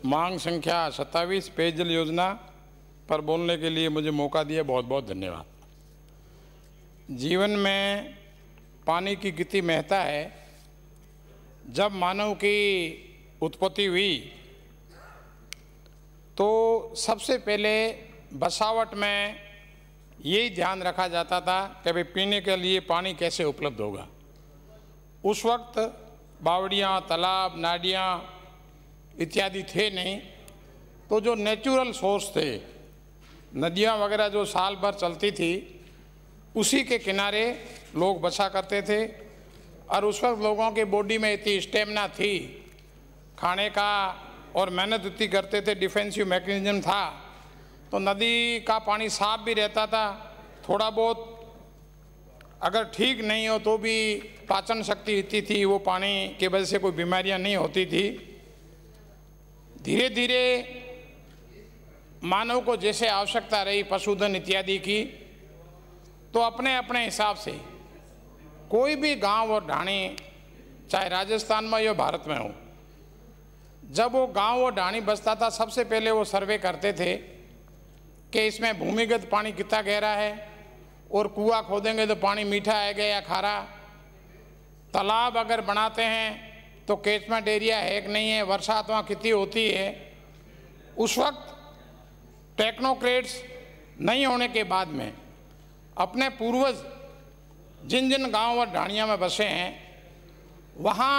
मांग संख्या 27 पेयजल योजना पर बोलने के लिए मुझे मौका दिया, बहुत बहुत धन्यवाद। जीवन में पानी की कितनी महत्ता है। जब मानव की उत्पत्ति हुई तो सबसे पहले बसावट में यही ध्यान रखा जाता था कि भाई पीने के लिए पानी कैसे उपलब्ध होगा। उस वक्त बावड़ियाँ, तालाब, नालियाँ इत्यादि थे नहीं, तो जो नेचुरल सोर्स थे, नदियाँ वगैरह जो साल भर चलती थी, उसी के किनारे लोग बसा करते थे। और उस वक्त लोगों की बॉडी में इतनी स्टेमिना थी खाने का और मेहनत इतनी करते थे, डिफेंसिव मैकेनिज्म था, तो नदी का पानी साफ भी रहता था। थोड़ा बहुत अगर ठीक नहीं हो तो भी पाचन शक्ति इतनी थी, वो पानी की वजह से कोई बीमारियां नहीं होती थी। धीरे धीरे मानव को जैसे आवश्यकता रही पशुधन इत्यादि की, तो अपने अपने हिसाब से कोई भी गांव और ढाणी, चाहे राजस्थान में या भारत में हो, जब वो गांव और ढाणी बसता था, सबसे पहले वो सर्वे करते थे कि इसमें भूमिगत पानी कितना गहरा है, और कुआं खोदेंगे तो पानी मीठा आएगा या खारा। तालाब अगर बनाते हैं तो कैचमेंट एरिया है कि नहीं है, वर्षा वहाँ कितनी होती है। उस वक्त टेक्नोक्रेट्स नहीं होने के बाद में अपने पूर्वज जिन जिन गांव और ढाणियों में बसे हैं, वहाँ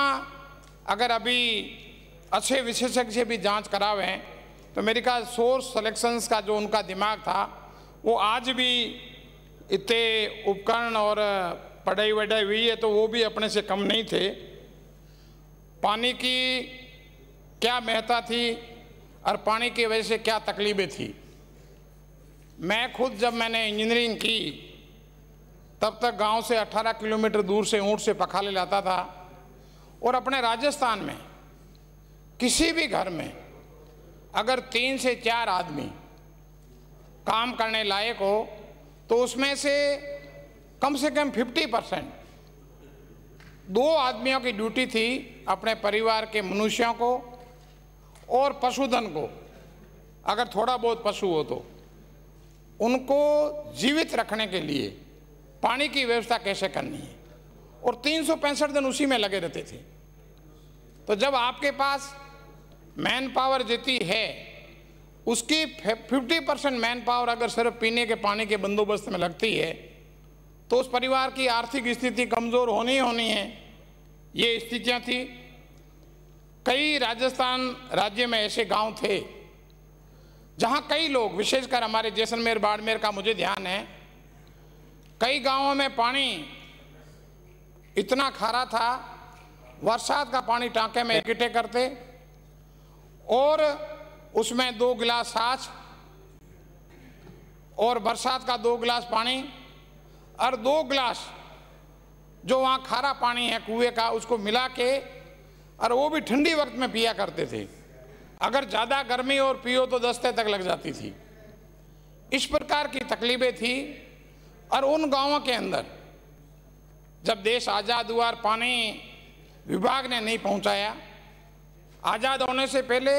अगर अभी अच्छे विशेषज्ञ से भी जांच करावें तो मेरे ख्याल सोर्स सिलेक्शंस का जो उनका दिमाग था, वो आज भी इतने उपकरण और पढ़ाई वढ़ाई हुई है तो वो भी अपने से कम नहीं थे। पानी की क्या महत्ता थी और पानी की वजह से क्या तकलीफें थी। मैं खुद जब मैंने इंजीनियरिंग की तब तक गांव से 18 किलोमीटर दूर से ऊँट से पखाले लाता था, और अपने राजस्थान में किसी भी घर में अगर 3 से 4 आदमी काम करने लायक हो तो उसमें से कम 50% 2 आदमियों की ड्यूटी थी अपने परिवार के मनुष्यों को और पशुधन को, अगर थोड़ा बहुत पशु हो तो उनको जीवित रखने के लिए पानी की व्यवस्था कैसे करनी है, और 365 दिन उसी में लगे रहते थे। तो जब आपके पास मैन पावर जितनी है, उसकी 50% मैन पावर अगर सिर्फ पीने के पानी के बंदोबस्त में लगती है तो उस परिवार की आर्थिक स्थिति कमज़ोर होनी ही होनी है। ये स्थितियाँ थी। कई राजस्थान राज्य में ऐसे गांव थे जहाँ कई लोग, विशेषकर हमारे जैसलमेर बाड़मेर का मुझे ध्यान है, कई गांवों में पानी इतना खारा था, बरसात का पानी टाँके में इकट्ठे करते और उसमें 2 गिलास छाछ और बरसात का 2 गिलास पानी और 2 गिलास जो वहाँ खारा पानी है कुएं का, उसको मिला के, और वो भी ठंडी वक्त में पिया करते थे। अगर ज़्यादा गर्मी और पियो तो दस्ते तक लग जाती थी। इस प्रकार की तकलीफें थी। और उन गांवों के अंदर जब देश आज़ाद हुआ और पानी विभाग ने नहीं पहुंचाया, आज़ाद होने से पहले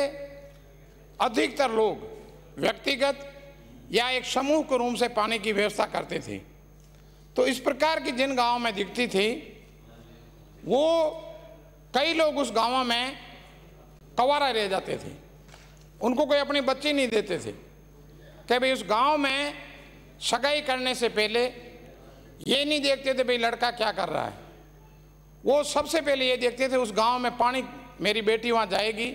अधिकतर लोग व्यक्तिगत या एक समूह के रूप से पानी की व्यवस्था करते थे। तो इस प्रकार की जिन गांवों में दिखती थी, वो कई लोग उस गांवों में कंवारा रह जाते थे, उनको कोई अपनी बच्ची नहीं देते थे कि भाई उस गांव में सगाई करने से पहले ये नहीं देखते थे भाई लड़का क्या कर रहा है। वो सबसे पहले ये देखते थे उस गांव में पानी, मेरी बेटी वहाँ जाएगी,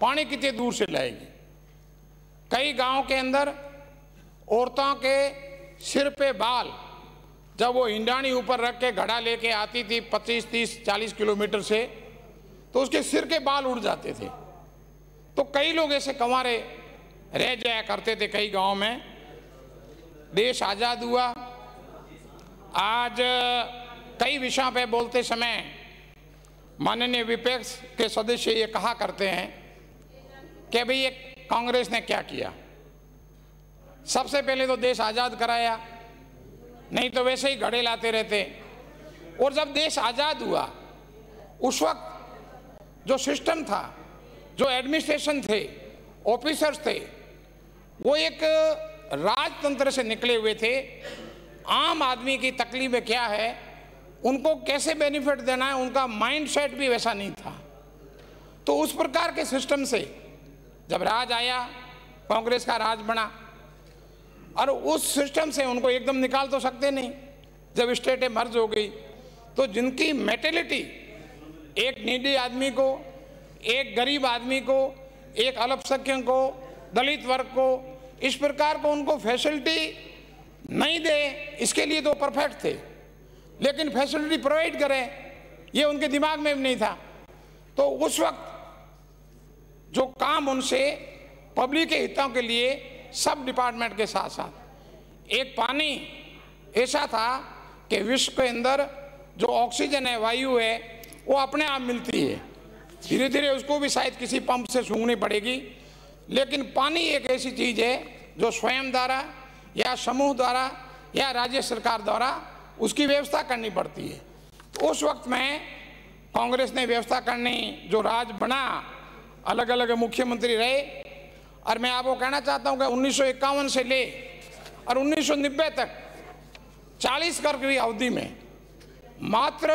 पानी कितने दूर से लाएगी। कई गांव के अंदर औरतों के सिर पे बाल, जब वो इंडानी ऊपर रख के घड़ा लेके आती थी 25, 30, 40 किलोमीटर से, तो उसके सिर के बाल उड़ जाते थे। तो कई लोग ऐसे कंवारे रह जाया करते थे कई गांव में। देश आज़ाद हुआ। आज कई विषयों पे बोलते समय माननीय विपक्ष के सदस्य ये कहा करते हैं कि भाई ये कांग्रेस ने क्या किया। सबसे पहले तो देश आज़ाद कराया, नहीं तो वैसे ही घड़े लाते रहते। और जब देश आज़ाद हुआ उस वक्त जो सिस्टम था जो एडमिनिस्ट्रेशन थे, ऑफिसर्स थे, वो एक राजतंत्र से निकले हुए थे। आम आदमी की तकलीफें क्या है, उनको कैसे बेनिफिट देना है, उनका माइंडसेट भी वैसा नहीं था। तो उस प्रकार के सिस्टम से जब राज आया, कांग्रेस का राज बना, और उस सिस्टम से उनको एकदम निकाल तो सकते नहीं। जब स्टेटें मर्ज हो गई तो जिनकी मेंटेलिटी, एक नीडी आदमी को, एक गरीब आदमी को, एक अल्पसंख्यक को, दलित वर्ग को, इस प्रकार को उनको फैसिलिटी नहीं दे, इसके लिए तो परफेक्ट थे, लेकिन फैसिलिटी प्रोवाइड करें ये उनके दिमाग में भी नहीं था। तो उस वक्त जो काम उनसे पब्लिक के हितों के लिए सब डिपार्टमेंट के साथ साथ, एक पानी ऐसा था कि विश्व के अंदर जो ऑक्सीजन है, वायु है, वो अपने आप मिलती है। धीरे धीरे उसको भी शायद किसी पंप से सूंघनी पड़ेगी, लेकिन पानी एक ऐसी चीज़ है जो स्वयं द्वारा या समूह द्वारा या राज्य सरकार द्वारा उसकी व्यवस्था करनी पड़ती है। तो उस वक्त में कांग्रेस ने व्यवस्था करनी, जो राज बना, अलग अलग मुख्यमंत्री रहे। और मैं आपको कहना चाहता हूं कि 1951 से ले और 1990 तक 40 वर्ष की अवधि में मात्र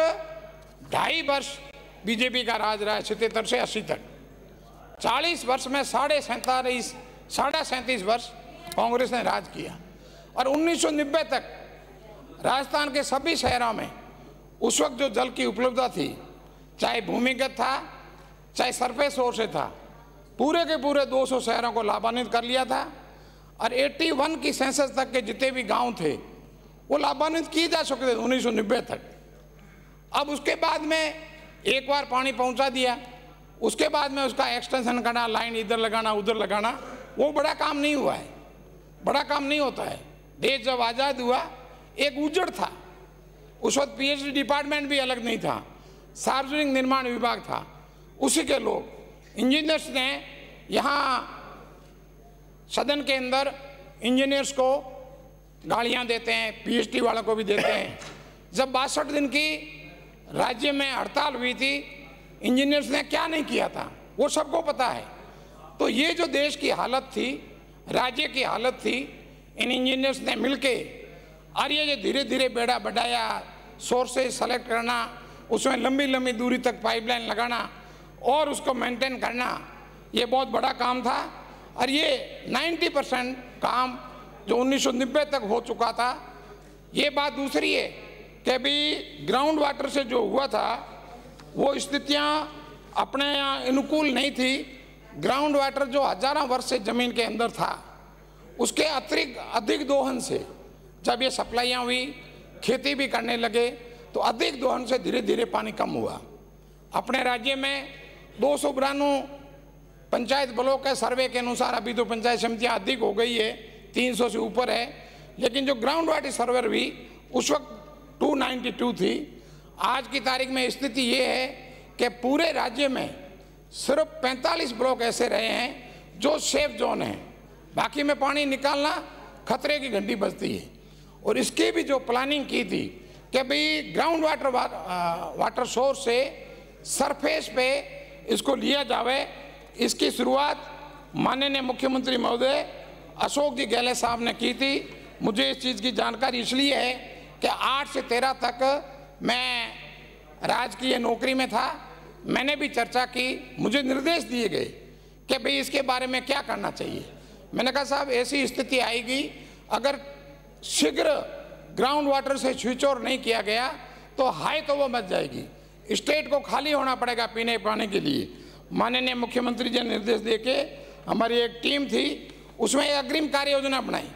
2.5 वर्ष बीजेपी का राज रहा है, 77 से 80 तक। 40 वर्ष में 37.5 वर्ष कांग्रेस ने राज किया। और 1990 तक राजस्थान के सभी शहरों में उस वक्त जो जल की उपलब्धता थी, चाहे भूमिगत था चाहे सरफेस सोर्स से था, पूरे के पूरे 200 शहरों को लाभान्वित कर लिया था। और 81 की सेंसस तक के जितने भी गांव थे वो लाभान्वित किए जा सकते थे 1990 तक। अब उसके बाद में एक बार पानी पहुंचा दिया, उसके बाद में उसका एक्सटेंशन करना, लाइन इधर लगाना उधर लगाना, वो बड़ा काम नहीं हुआ है, बड़ा काम नहीं होता है। देश जब आज़ाद हुआ एक उजड़ था, उस वक्त पीएचडी डिपार्टमेंट भी अलग नहीं था, सार्वजनिक निर्माण विभाग था, उसी के लोग इंजीनियर्स ने यहाँ सदन के अंदर इंजीनियर्स को गाड़ियाँ देते हैं, पीएचडी वालों को भी देते हैं। जब 62 दिन की राज्य में हड़ताल हुई थी, इंजीनियर्स ने क्या नहीं किया था वो सबको पता है। तो ये जो देश की हालत थी, राज्य की हालत थी, इन इंजीनियर्स ने मिलके, और ये जो धीरे धीरे बेड़ा बढ़ाया, सोर्सेज सेलेक्ट करना, उसमें लंबी लंबी दूरी तक पाइपलाइन लगाना और उसको मेंटेन करना, ये बहुत बड़ा काम था। और ये 90% काम जो 1990 तक हो चुका था। ये बात दूसरी है कि अभी ग्राउंड वाटर से जो हुआ था वो स्थितियाँ अपने यहाँ अनुकूल नहीं थी। ग्राउंड वाटर जो हजारों वर्ष से ज़मीन के अंदर था, उसके अतिरिक्त अधिक दोहन से जब ये सप्लाइयाँ हुई, खेती भी करने लगे, तो अधिक दोहन से धीरे धीरे पानी कम हुआ। अपने राज्य में 292 पंचायत ब्लॉक के सर्वे के अनुसार अभी तो पंचायत समितियाँ अधिक हो गई है, 300 से ऊपर है, लेकिन जो ग्राउंड वाटर सर्वे हुई उस वक्त 292 थी। आज की तारीख में स्थिति ये है कि पूरे राज्य में सिर्फ 45 ब्लॉक ऐसे रहे हैं जो सेफ जोन हैं, बाकी में पानी निकालना खतरे की घंटी बजती है। और इसकी भी जो प्लानिंग की थी कि भाई ग्राउंड वाटर सोर्स से सरफेस पे इसको लिया जावे, इसकी शुरुआत माननीय मुख्यमंत्री महोदय अशोक जी गहलोत साहब ने की थी। मुझे इस चीज़ की जानकारी इसलिए है कि 8 से 13 तक मैं राजकीय नौकरी में था, मैंने भी चर्चा की, मुझे निर्देश दिए गए कि भाई इसके बारे में क्या करना चाहिए। मैंने कहा साहब ऐसी स्थिति आएगी, अगर शीघ्र ग्राउंड वाटर से स्विच ऑन नहीं किया गया तो हाई तो वो मच जाएगी, स्टेट को खाली होना पड़ेगा पीने पानी के लिए। माननीय मुख्यमंत्री जी ने निर्देश देके हमारी एक टीम थी, उसमें एक अग्रिम कार्य योजना बनाई।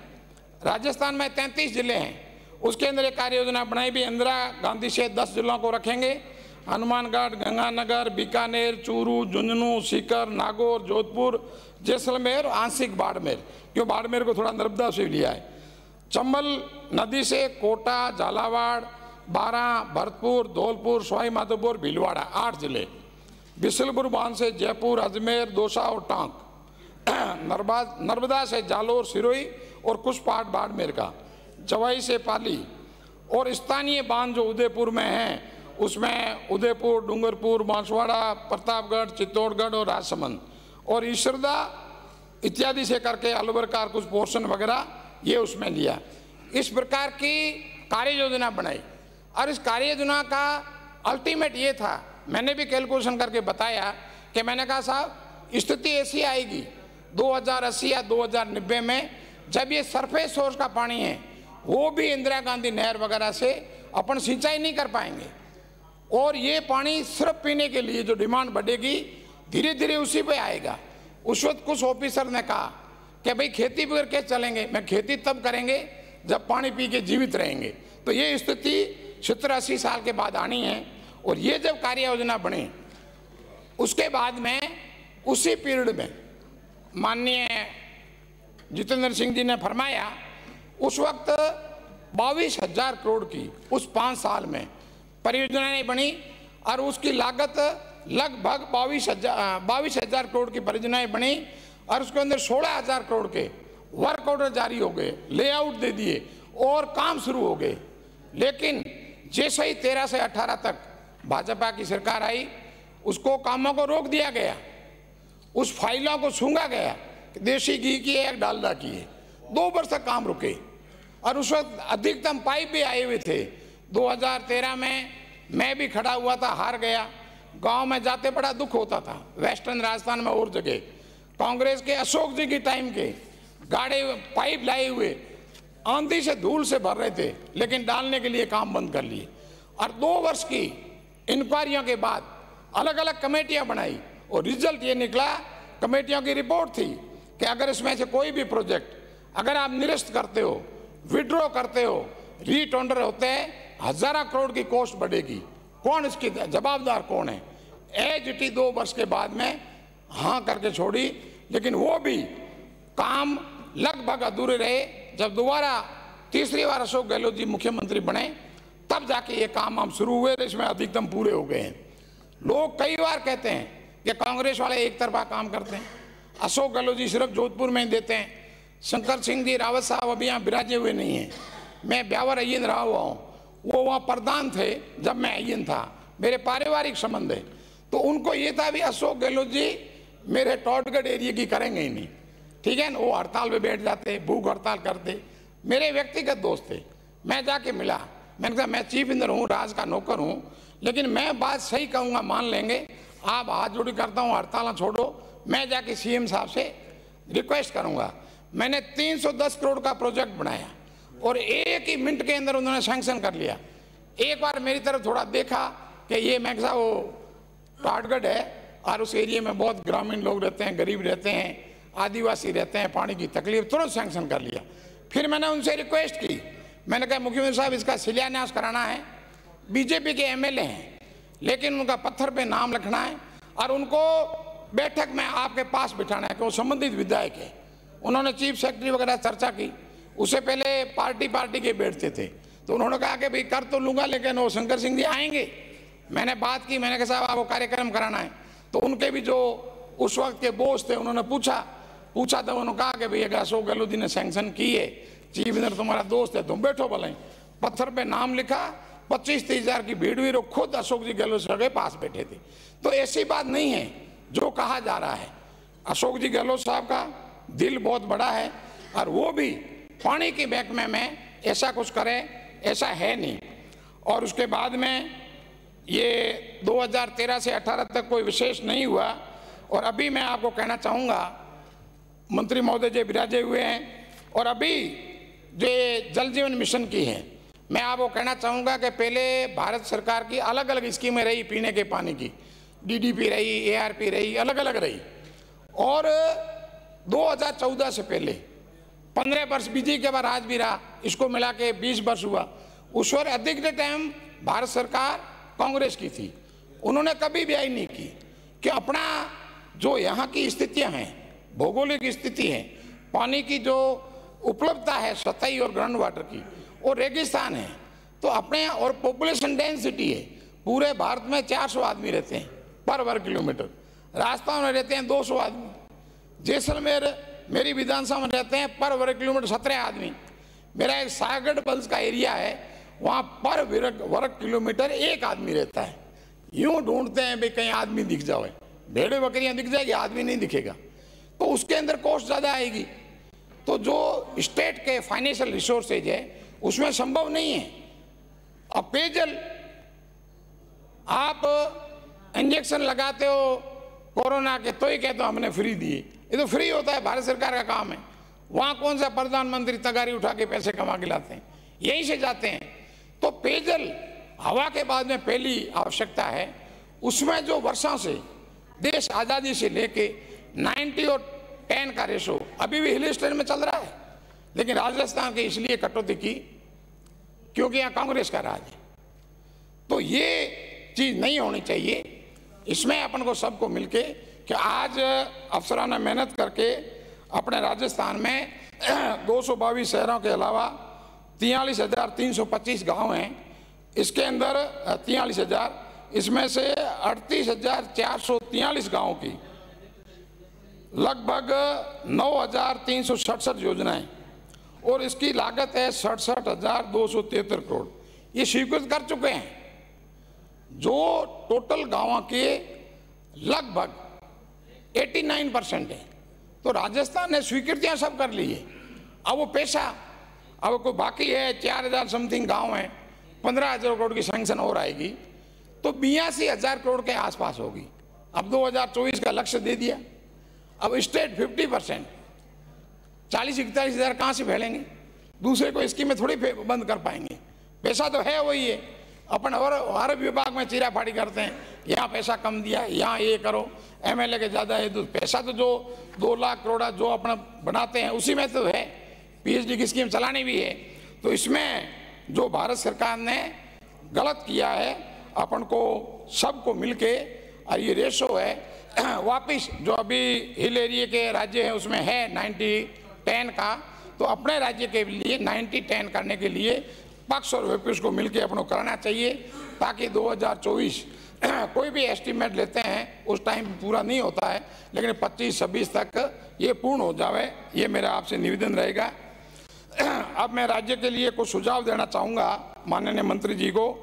राजस्थान में 33 जिले हैं, उसके अंदर एक कार्य योजना बनाई भी। इंदिरा गांधी से 10 जिलों को रखेंगे, हनुमानगढ़, गंगानगर, बीकानेर, चूरू, झुंझुनू, सीकर, नागौर, जोधपुर, जैसलमेर, आंशिक बाड़मेर, क्यों बाड़मेर को थोड़ा नर्मदा से लिया है। चंबल नदी से कोटा, झालावाड़, बारां, भरतपुर, धौलपुर, सवाई माधोपुर, भीलवाड़ा, 8 जिले। बिसलपुर बांध से जयपुर, अजमेर, दौसा और टांक। नर्मदा से जालोर, सिरोही और कुछ पार्ट बाड़मेर का। जवाई से पाली और स्थानीय बांध जो उदयपुर में हैं, उसमें उदयपुर, डूंगरपुर, बांसवाड़ा, प्रतापगढ़, चित्तौड़गढ़ और राजसमंद। और ईश्वरदा इत्यादि से करके अलवर का कुछ पोर्शन वगैरह ये उसमें लिया। इस प्रकार की कार्य योजना बनाई और इस कार्य योजना का अल्टीमेट ये था, मैंने भी कैलकुलेशन करके बताया कि मैंने कहा साहब स्थिति ऐसी आएगी 2080 या 2090 में जब ये सरफेस सोर्स का पानी है वो भी इंदिरा गांधी नहर वगैरह से अपन सिंचाई नहीं कर पाएंगे और ये पानी सिर्फ पीने के लिए जो डिमांड बढ़ेगी धीरे धीरे उसी पे आएगा। उस वक्त कुछ ऑफिसर ने कहा कि भाई खेती बगैर कैसे चलेंगे, मैं खेती तब करेंगे जब पानी पी के जीवित रहेंगे। तो ये स्थिति 70-80 साल के बाद आनी है और ये जब कार्य योजना बनी उसके बाद में उसी पीरियड में माननीय जितेंद्र सिंह जी ने फरमाया उस वक्त 22,000 करोड़ की उस 5 साल में परियोजनाएं बनी और उसकी लागत लगभग 22,000 करोड़ की परियोजनाएं बनी और उसके अंदर 16,000 करोड़ के वर्क ऑर्डर जारी हो गए, लेआउट दे दिए और काम शुरू हो गए। लेकिन जैसे ही 13 से 18 तक भाजपा की सरकार आई उसको कामों को रोक दिया गया, उस फाइलों को सूंघा गया, देसी घी की है डालडा की है। 2 वर्ष तक काम रुके और उस वक्त अधिकतम पाइप भी आए हुए थे। 2013 में मैं भी खड़ा हुआ था, हार गया। गांव में जाते बड़ा दुख होता था, वेस्टर्न राजस्थान में और जगह कांग्रेस के अशोक जी की टाइम के गाड़े पाइप लाए हुए आंधी से धूल से भर रहे थे लेकिन डालने के लिए काम बंद कर लिए। और 2 वर्ष की इंक्वायरियों के बाद अलग अलग कमेटियां बनाई और रिजल्ट ये निकला, कमेटियों की रिपोर्ट थी कि अगर इसमें से कोई भी प्रोजेक्ट अगर आप निरस्त करते हो, विड्रॉ करते हो, रीटेंडर होते हैं, 1000 करोड़ की कॉस्ट बढ़ेगी। कौन इसकी जवाबदार कौन है? एजीटी 2 वर्ष के बाद में हाँ करके छोड़ी, लेकिन वो भी काम लगभग अधूरे रहे। जब दोबारा तीसरी बार अशोक गहलोत जी मुख्यमंत्री बने तब जाके ये काम हम शुरू हुए, इसमें अधिकतम पूरे हो गए हैं। लोग कई बार कहते हैं कि कांग्रेस वाले एक तरफा काम करते हैं, अशोक गहलोत जी सिर्फ जोधपुर में ही देते हैं, शंकर सिंह जी रावत साहब अभी यहाँ बिराजे हुए नहीं हैं, मैं ब्यावर अय्यन रहा हुआ हूँ, वो वहाँ प्रधान थे जब मैं अय्यन था, मेरे पारिवारिक संबंध है। तो उनको ये था भी अशोक गहलोत जी मेरे टॉटगढ़ एरिया की करेंगे ही नहीं, ठीक है ना। वो हड़ताल पे बैठ जाते, भूख हड़ताल करते। मेरे व्यक्तिगत दोस्त थे, मैं जाके मिला, मैंने कहा मैं चीफ इंजीनियर हूँ, राज का नौकर हूँ, लेकिन मैं बात सही कहूँगा मान लेंगे, आप हाथ जोड़ी करता हूँ हड़ताल छोड़ो, मैं जाके सीएम साहब से रिक्वेस्ट करूँगा। मैंने 310 करोड़ का प्रोजेक्ट बनाया और 1 ही मिनट के अंदर उन्होंने सैंक्शन कर लिया। एक बार मेरी तरफ थोड़ा देखा कि ये मैं कहा वो टाटगढ़ है और उस एरिया में बहुत ग्रामीण लोग रहते हैं, गरीब रहते हैं, आदिवासी रहते हैं, पानी की तकलीफ, तुरंत सैंक्शन कर लिया। फिर मैंने उनसे रिक्वेस्ट की, मैंने कहा मुख्यमंत्री साहब इसका शिलान्यास कराना है, बीजेपी के एमएलए हैं लेकिन उनका पत्थर पे नाम लिखना है और उनको बैठक में आपके पास बिठाना है कि वो संबंधित विधायक है। उन्होंने चीफ सेक्रेटरी वगैरह चर्चा की, उससे पहले पार्टी के बैठते थे, तो उन्होंने कहा कि भाई कर तो लूँगा लेकिन वो शंकर सिंह जी आएंगे। मैंने बात की, मैंने कहा साहब आपको कार्यक्रम कराना है, तो उनके भी जो उस वक्त के बोस थे उन्होंने पूछा तो उन्होंने कहा कि भैया अशोक गहलोत जी ने सैंक्शन की है, चीफ इंजीनियर तुम्हारा दोस्त है, तुम बैठो भले। पत्थर पे नाम लिखा, 25-30 हज़ार की भीड़ हुई, खुद अशोक जी गहलोत सर के पास बैठे थे। तो ऐसी बात नहीं है जो कहा जा रहा है। अशोक जी गहलोत साहब का दिल बहुत बड़ा है और वो भी पानी के महकमे में ऐसा कुछ करे ऐसा है नहीं। और उसके बाद में ये 2013 से 18 तक कोई विशेष नहीं हुआ। और अभी मैं आपको कहना चाहूँगा, मंत्री महोदय जी विराजे हुए हैं और अभी जो जल जीवन मिशन की है, मैं आपको कहना चाहूँगा कि पहले भारत सरकार की अलग अलग स्कीमें रही, पीने के पानी की डीडीपी रही, एआरपी रही, अलग अलग रही। और 2014 से पहले 15 वर्ष बीजी के बाद आज भी रहा, इसको मिला के 20 वर्ष हुआ। उस पर अधिक टाइम भारत सरकार कांग्रेस की थी, उन्होंने कभी व्यय नहीं की कि अपना जो यहाँ की स्थितियाँ हैं, भौगोलिक स्थिति है, पानी की जो उपलब्धता है सतही और ग्राउंड वाटर की, और रेगिस्तान है, तो अपने और पॉपुलेशन डेंसिटी है, पूरे भारत में 400 आदमी रहते हैं पर वर्ग किलोमीटर, राजस्थान में रहते हैं 200 आदमी, जैसलमेर मेरी विधानसभा में रहते हैं पर वर्ग किलोमीटर 17 आदमी। मेरा एक सागड़ बल्स का एरिया है, वहाँ पर वर्ग किलोमीटर 1 आदमी रहता है। यूँ ढूंढते हैं भाई कहीं आदमी दिख जाए, भेड़े बकरियां दिख जाएगी, आदमी नहीं दिखेगा, तो उसके अंदर कॉस्ट ज़्यादा आएगी। तो जो स्टेट के फाइनेंशियल रिसोर्सेज है उसमें संभव नहीं है। अब पेयजल आप इंजेक्शन लगाते हो कोरोना के तो ही कहते हो हमने फ्री दिए, ये तो फ्री होता है, भारत सरकार का काम है। वहाँ कौन सा प्रधानमंत्री तगारी उठा के पैसे कमा के लाते हैं, यहीं से जाते हैं। तो पेयजल हवा के बाद में पहली आवश्यकता है। उसमें जो वर्षों से देश आज़ादी से लेके 90 और 10 का रेशो अभी भी हिल स्टेशन में चल रहा है, लेकिन राजस्थान के इसलिए कटौती की क्योंकि यहाँ कांग्रेस का राज है। तो ये चीज़ नहीं होनी चाहिए। इसमें अपन को सबको मिलके कि आज अफसरों ने मेहनत करके अपने राजस्थान में 222 शहरों के अलावा 43,325 गांव हैं। इसके अंदर 43,000, इसमें से 38,443 गाँव की लगभग 9,367 योजनाएं और इसकी लागत है 67,273 करोड़, ये स्वीकृत कर चुके हैं, जो टोटल गाँव के लगभग 89% है। तो राजस्थान ने स्वीकृतियां सब कर ली है। अब वो पैसा अब कोई बाकी है, 4,000 समथिंग गांव है, 15,000 करोड़ की सैंक्शन और आएगी तो 82,000 करोड़ के आसपास होगी। अब 2024 का लक्ष्य दे दिया। अब स्टेट 50%, 40-41,000 कहाँ से फैलेंगे? दूसरे को स्कीम में थोड़ी बंद कर पाएंगे। पैसा तो है वही है। अपन और हर विभाग में चीराफाड़ी करते हैं, यहाँ पैसा कम दिया, यहाँ ये करो, एमएलए के ज़्यादा है। तो पैसा तो जो 2 लाख करोड़ जो अपना बनाते हैं उसी में तो है। पीएचडी की स्कीम चलानी भी है। तो इसमें जो भारत सरकार ने गलत किया है, अपन को सबको मिलके, और ये रेशो है वापिस जो अभी हिल एरिया के राज्य है उसमें है 90-10 का, तो अपने राज्य के लिए 90-10 करने के लिए पक्ष और विपक्ष को मिलकर अपन को करना चाहिए, ताकि 2024 कोई भी एस्टीमेट लेते हैं उस टाइम पूरा नहीं होता है, लेकिन 25-26 तक ये पूर्ण हो जावे, ये मेरा आपसे निवेदन रहेगा। अब मैं राज्य के लिए कुछ सुझाव देना चाहूँगा माननीय मंत्री जी को।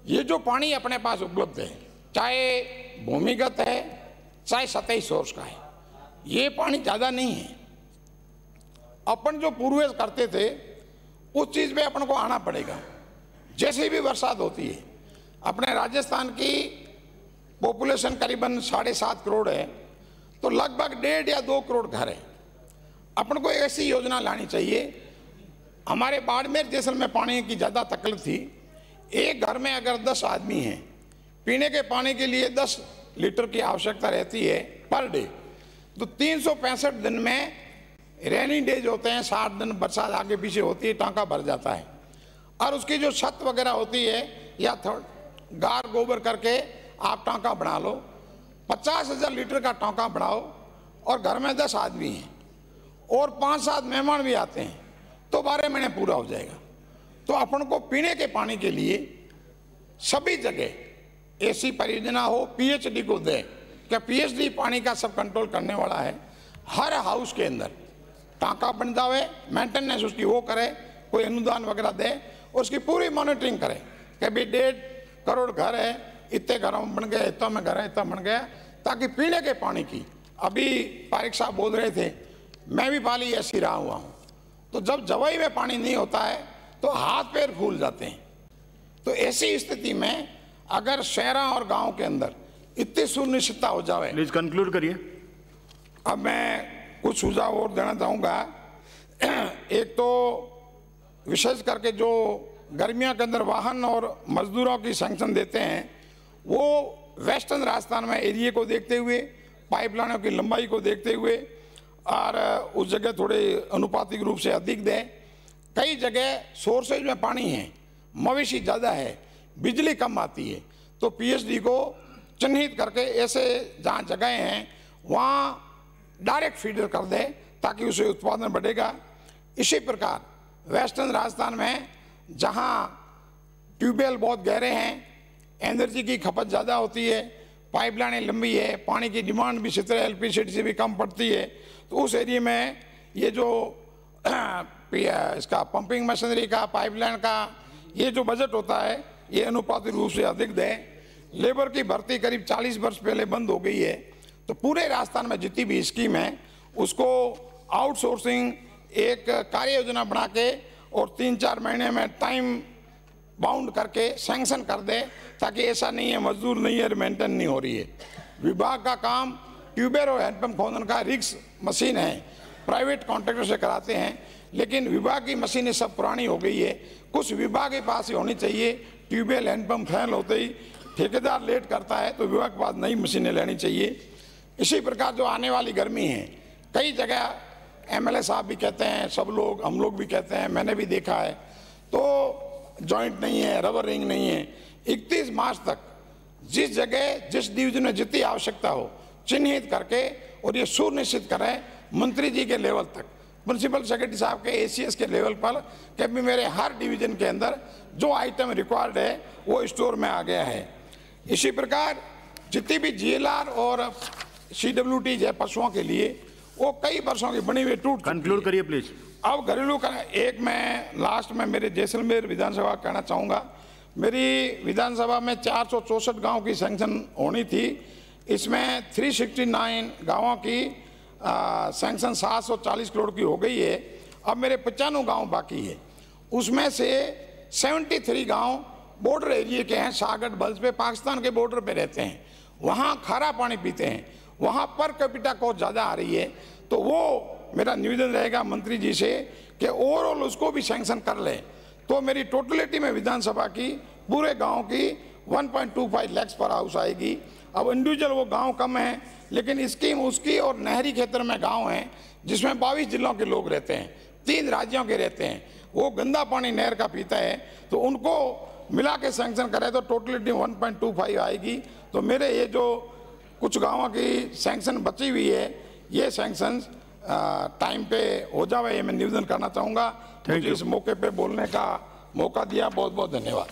ये जो पानी अपने पास उपलब्ध है, चाहे भूमिगत है चाहे सतही सोर्स का है, ये पानी ज़्यादा नहीं है। अपन जो पूर्वज करते थे उस चीज़ पे अपन को आना पड़ेगा। जैसे भी बरसात होती है, अपने राजस्थान की पॉपुलेशन करीबन 7.5 करोड़ है, तो लगभग 1.5 या 2 करोड़ घर है। अपन को ऐसी योजना लानी चाहिए। हमारे बाड़मेर जैसलमेर में पानी की ज़्यादा तकलीफ थी। एक घर में अगर 10 आदमी हैं, पीने के पानी के लिए 10 लीटर की आवश्यकता रहती है पर डे, तो 365 दिन में रेनी डेज होते हैं, 60 दिन बरसात आगे पीछे होती है, टांका भर जाता है। और उसकी जो छत वगैरह होती है या गार गोबर करके आप टांका बना लो, 50,000 लीटर का टांका बनाओ, और घर में 10 आदमी हैं और 5-7 मेहमान भी आते हैं, तो 12 महीने पूरा हो जाएगा। तो अपन को पीने के पानी के लिए सभी जगह ऐसी परियोजना हो, पीएचडी को दे, क्या पीएचडी पानी का सब कंट्रोल करने वाला है। हर हाउस के अंदर टांका बन जावे, मेंटेनेंस उसकी वो करे, कोई अनुदान वगैरह दे, उसकी पूरी मॉनिटरिंग करे कि भाई 1.5 करोड़ घर है, इतने घरों में बन गए, इतना में घर है, इतना बन गया, ताकि पीने के पानी की। अभी पारिक साहब बोल रहे थे, मैं भी पाली ऐसी रहा हुआ हूँ, तो जब जवाई में पानी नहीं होता है तो हाथ पैर फूल जाते हैं। तो ऐसी स्थिति में अगर शहरों और गाँव के अंदर इतनी सुनिश्चितता हो जाए। प्लीज कंक्लूड करिए। अब मैं कुछ सुझाव और देना चाहूँगा। एक तो विशेष करके जो गर्मियों के अंदर वाहन और मजदूरों की सैंक्शन देते हैं, वो वेस्टर्न राजस्थान में एरिया को देखते हुए, पाइपलाइनों की लंबाई को देखते हुए, और उस जगह थोड़े अनुपातिक रूप से अधिक दें। कई जगह सोर्सेज में पानी है, मवेशी ज़्यादा है, बिजली कम आती है, तो पीएचडी को चिन्हित करके ऐसे जहाँ जगह हैं वहाँ डायरेक्ट फीडर कर दें, ताकि उसे उत्पादन बढ़ेगा। इसी प्रकार वेस्टर्न राजस्थान में जहाँ ट्यूबवेल बहुत गहरे हैं, एनर्जी की खपत ज़्यादा होती है, पाइपलाइनें लंबी है, पानी की डिमांड भी इसी तरह एलपीसी से भी कम पड़ती है, तो उस एरिया में ये जो इसका पंपिंग मशीनरी का, पाइपलाइन का ये जो बजट होता है, ये अनुपातिक रूप से अधिक दें। लेबर की भर्ती करीब 40 वर्ष पहले बंद हो गई है। तो पूरे राजस्थान में जितनी भी स्कीम है उसको आउटसोर्सिंग एक कार्य योजना बना के और 3-4 महीने में टाइम बाउंड करके सैंक्शन कर दे, ताकि ऐसा नहीं है मजदूर नहीं है, मेंटेन नहीं हो रही है। विभाग का काम ट्यूबवेल और हैंडपंप खोदन का रिक्स मशीन है, प्राइवेट कॉन्ट्रैक्टर से कराते हैं, लेकिन विभाग की मशीनें सब पुरानी हो गई है। कुछ विभाग के पास ही होनी चाहिए। ट्यूबवेल हैंडपंप फेल होते ही ठेकेदार लेट करता है, तो विभाग के पास नई मशीनें लेनी चाहिए। इसी प्रकार जो आने वाली गर्मी है, कई जगह एमएलए साहब भी कहते हैं, सब लोग हम लोग भी कहते हैं, मैंने भी देखा है, तो जॉइंट नहीं है, रबर रिंग नहीं है। 31 मार्च तक जिस जगह जिस डिवीजन में जितनी आवश्यकता हो चिन्हित करके और ये सुनिश्चित करें मंत्री जी के लेवल तक, प्रिंसिपल सेक्रेटरी साहब के एसीएस के लेवल पर, कि भी मेरे हर डिवीजन के अंदर जो आइटम रिक्वायर्ड है वो स्टोर में आ गया है। इसी प्रकार जितनी भी जीएलआर और सीडब्ल्यूटी है पशुओं के लिए, वो कई वर्षों की बनी हुई टूट। कंक्लूड करिए प्लीज। अब घरेलू का एक मैं लास्ट में मेरे जैसलमेर विधानसभा कहना चाहूँगा। मेरी विधानसभा में 464 गांव की सैंक्शन होनी थी, इसमें 369 गांवों की सैंक्शन 740 करोड़ की हो गई है। अब मेरे 95 गांव बाकी है, उसमें से 73 गांव बॉर्डर एरिया के हैं। सागट बल्स पे पाकिस्तान के बॉर्डर पे रहते हैं, वहाँ खारा पानी पीते हैं, वहाँ पर कैपिटा कॉस्ट ज़्यादा आ रही है। तो वो मेरा निवेदन रहेगा मंत्री जी से कि ओवरऑल उसको भी सैंक्शन कर लें, तो मेरी टोटलिटी में विधानसभा की पूरे गांव की 1.25 लाख पर हाउस आएगी। अब इंडिविजुअल वो गांव कम है, लेकिन स्कीम उसकी और नहरी क्षेत्र में गांव हैं जिसमें 22 जिलों के लोग रहते हैं, 3 राज्यों के रहते हैं, वो गंदा पानी नहर का पीता है, तो उनको मिला के सैंक्शन करें तो टोटलिटी 1.25 आएगी। तो मेरे ये जो कुछ गाँवों की सैंक्शन बची हुई है, ये सैंक्शन टाइम पे हो जाए, ये मैं निवेदन करना चाहूँगा। मुझे इस मौके पे बोलने का मौका दिया, बहुत बहुत धन्यवाद।